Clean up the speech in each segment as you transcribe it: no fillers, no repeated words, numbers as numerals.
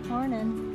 Morning.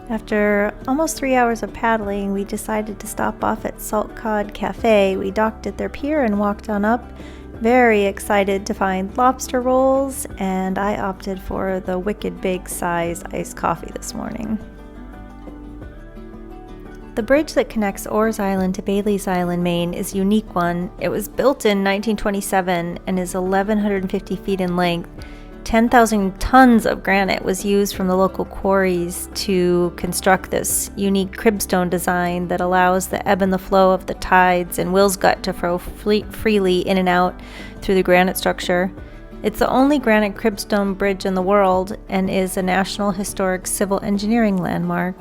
After almost 3 hours of paddling, we decided to stop off at Salt Cod Cafe. We docked at their pier and walked on up, very excited to find lobster rolls, and I opted for the wicked big size iced coffee this morning. The bridge that connects Orr's Island to Bailey's Island, Maine is a unique one. It was built in 1927 and is 1,150 feet in length. 10,000 tons of granite was used from the local quarries to construct this unique cribstone design that allows the ebb and the flow of the tides and Will's Gut to flow freely in and out through the granite structure. It's the only granite cribstone bridge in the world and is a National Historic Civil Engineering Landmark.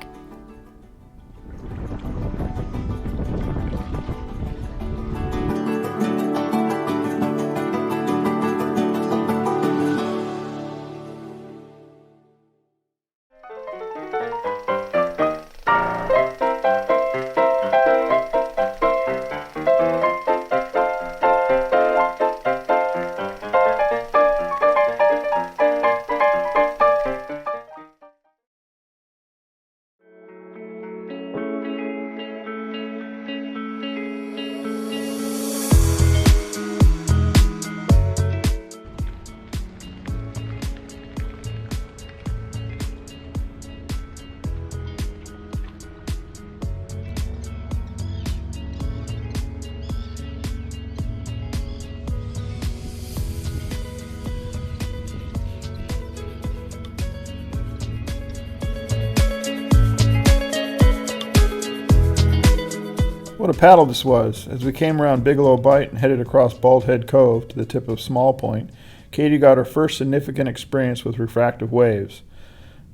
What a paddle this was. As we came around Bigelow Bight and headed across Bald Head Cove to the tip of Small Point, Katie got her first significant experience with refractive waves.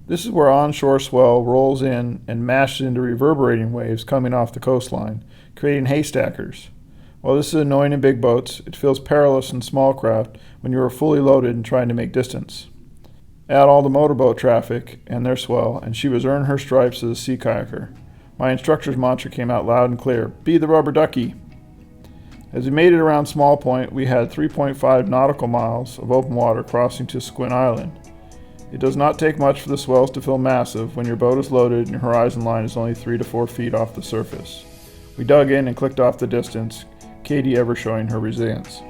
This is where onshore swell rolls in and mashes into reverberating waves coming off the coastline, creating haystackers. While this is annoying in big boats, it feels perilous in small craft when you are fully loaded and trying to make distance. Add all the motorboat traffic and their swell, and she was earning her stripes as a sea kayaker. My instructor's mantra came out loud and clear: "Be the rubber ducky." As we made it around Small Point, we had 3.5 nautical miles of open water crossing to Squint Island. It does not take much for the swells to feel massive when your boat is loaded and your horizon line is only 3 to 4 feet off the surface. We dug in and clicked off the distance, Katie ever showing her resilience.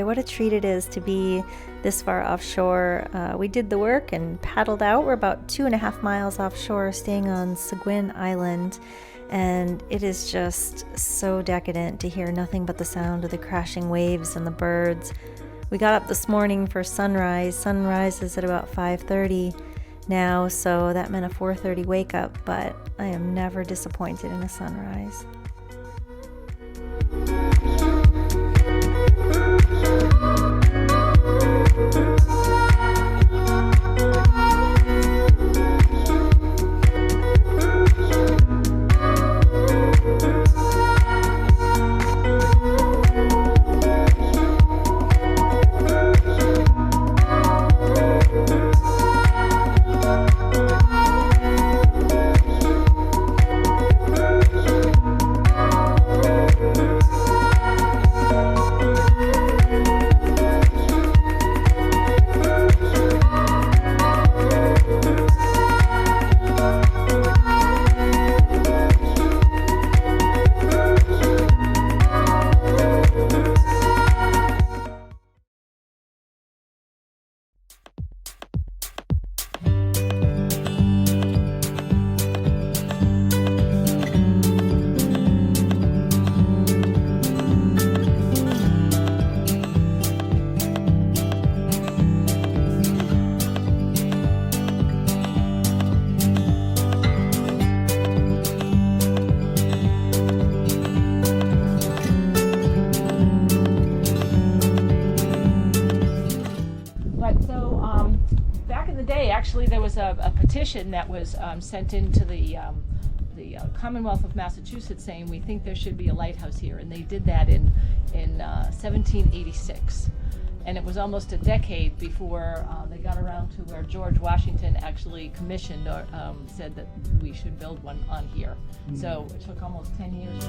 boy, what a treat it is to be this far offshore. We did the work and paddled out. We're about 2.5 miles offshore, staying on Seguin Island, and it is just so decadent to hear nothing but the sound of the crashing waves and the birds. We got up this morning for sunrise. Sunrise is at about 5:30 now, so that meant a 4:30 wake up, but I am never disappointed in a sunrise. Actually, there was a petition that was sent into the Commonwealth of Massachusetts saying we think there should be a lighthouse here, and they did that in 1786. And it was almost a decade before they got around to where George Washington actually commissioned or said that we should build one on here. So it took almost 10 years.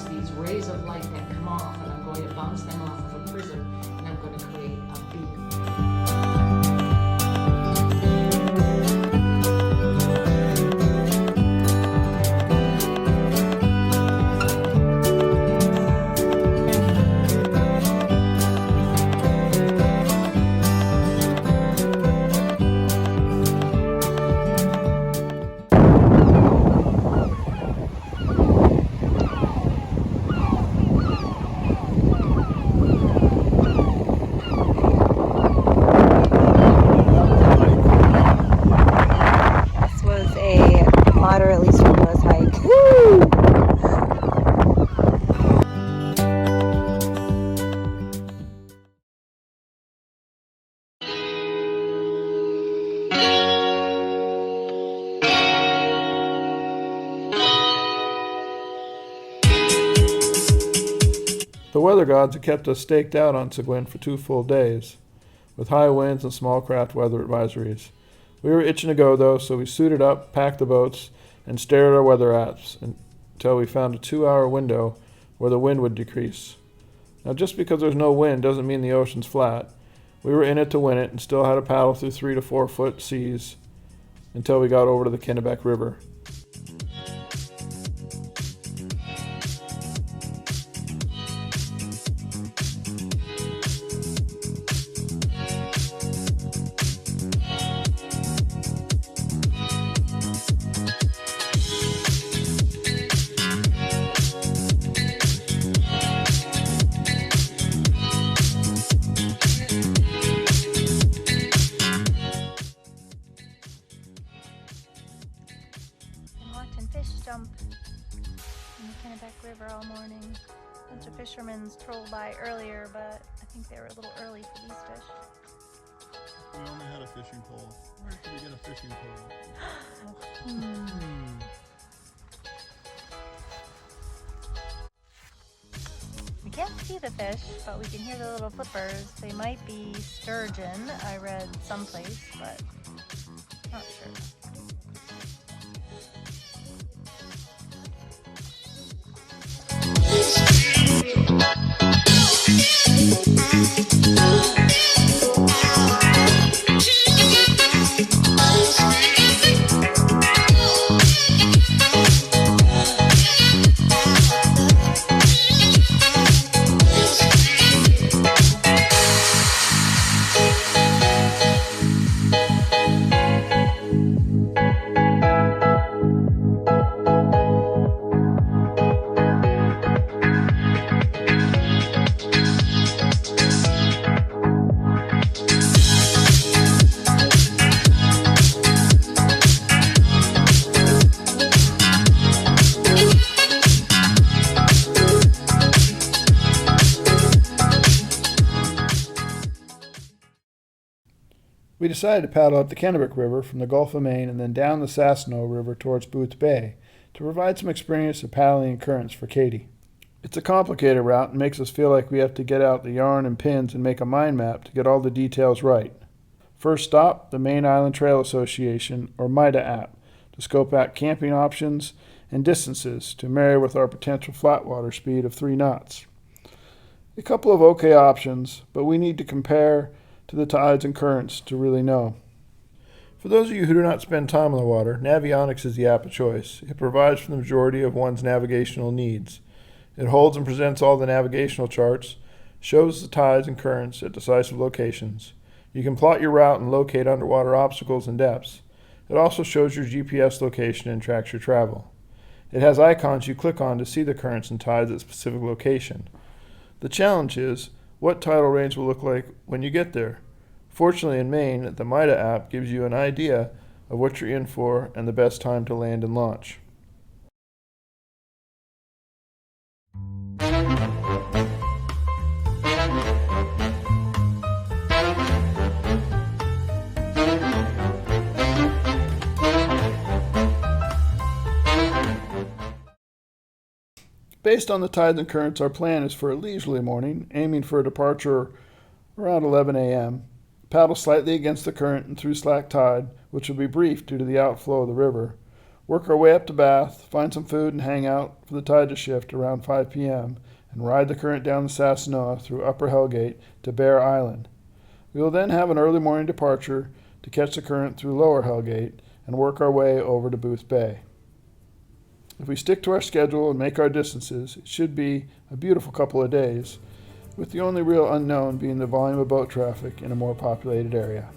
These rays of light that come off, and I'm going to bounce them off of a prism, and I'm going to create a beam. Moderately strenuous hike. Woo! The weather gods had kept us staked out on Seguin for 2 full days, with high winds and small craft weather advisories. We were itching to go, though, so we suited up, packed the boats, and stared at our weather apps until we found a 2-hour window where the wind would decrease. Now, just because there's no wind doesn't mean the ocean's flat. We were in it to win it and still had to paddle through 3 to 4 foot seas until we got over to the Kennebec River. Jump in the Kennebec River all morning. A bunch of fishermen trolled by earlier, but I think they were a little early for these fish. We only had a fishing pole. Where can we get a fishing pole? can't see the fish, but we can hear the little flippers. They might be sturgeon, I read someplace, but not sure. We decided to paddle up the Kennebec River from the Gulf of Maine and then down the Sasano River towards Booth Bay to provide some experience of paddling in currents for Katie. It's a complicated route and makes us feel like we have to get out the yarn and pins and make a mind map to get all the details right. First stop, the Maine Island Trail Association, or MIDA app, to scope out camping options and distances to marry with our potential flatwater speed of 3 knots. A couple of okay options, but we need to compare to the tides and currents to really know. For those of you who do not spend time on the water, Navionics is the app of choice. It provides for the majority of one's navigational needs. It holds and presents all the navigational charts, shows the tides and currents at decisive locations. You can plot your route and locate underwater obstacles and depths. It also shows your GPS location and tracks your travel. It has icons you click on to see the currents and tides at a specific location. The challenge is what tidal range will look like when you get there. Fortunately in Maine, the MIDA app gives you an idea of what you're in for and the best time to land and launch. Based on the tides and currents, our plan is for a leisurely morning, aiming for a departure around 11 a.m. Paddle slightly against the current and through slack tide, which will be brief due to the outflow of the river. Work our way up to Bath, find some food and hang out for the tide to shift around 5 p.m. and ride the current down the Sasanoa through Upper Hellgate to Bear Island. We will then have an early morning departure to catch the current through Lower Hellgate and work our way over to Booth Bay. If we stick to our schedule and make our distances, it should be a beautiful couple of days, with the only real unknown being the volume of boat traffic in a more populated area.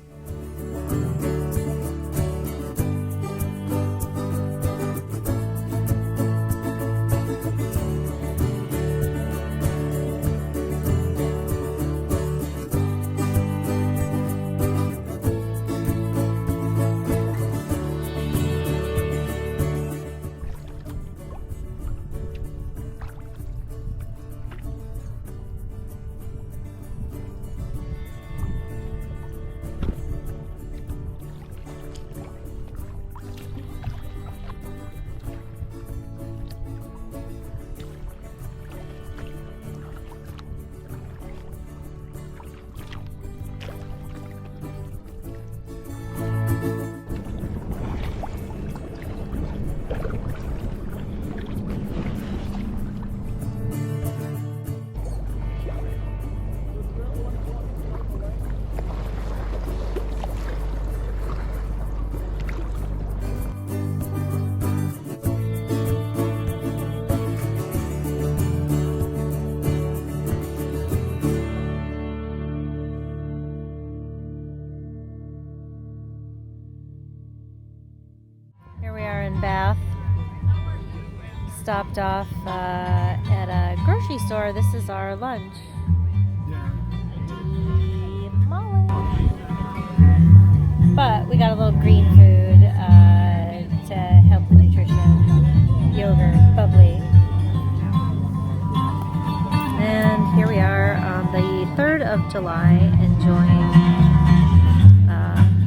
Bath. Stopped off at a grocery store. This is our lunch. But we got a little green food to help the nutrition. Yogurt, bubbly. And here we are on the 3rd of July enjoying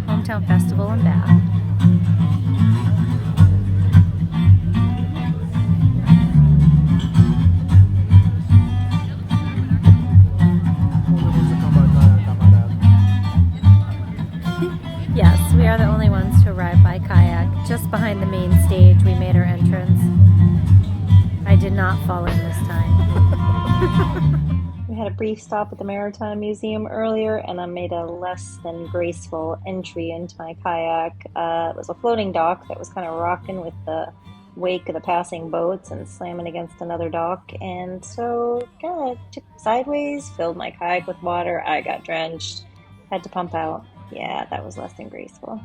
Hometown Festival in Bath. only ones to arrive by kayak. Just behind the main stage, we made our entrance. I did not fall in this time. We had a brief stop at the Maritime Museum earlier, and I made a less than graceful entry into my kayak. It was a floating dock that was kind of rocking with the wake of the passing boats and slamming against another dock, and so kind of took sideways, filled my kayak with water. I got drenched, had to pump out. Yeah, that was less than graceful.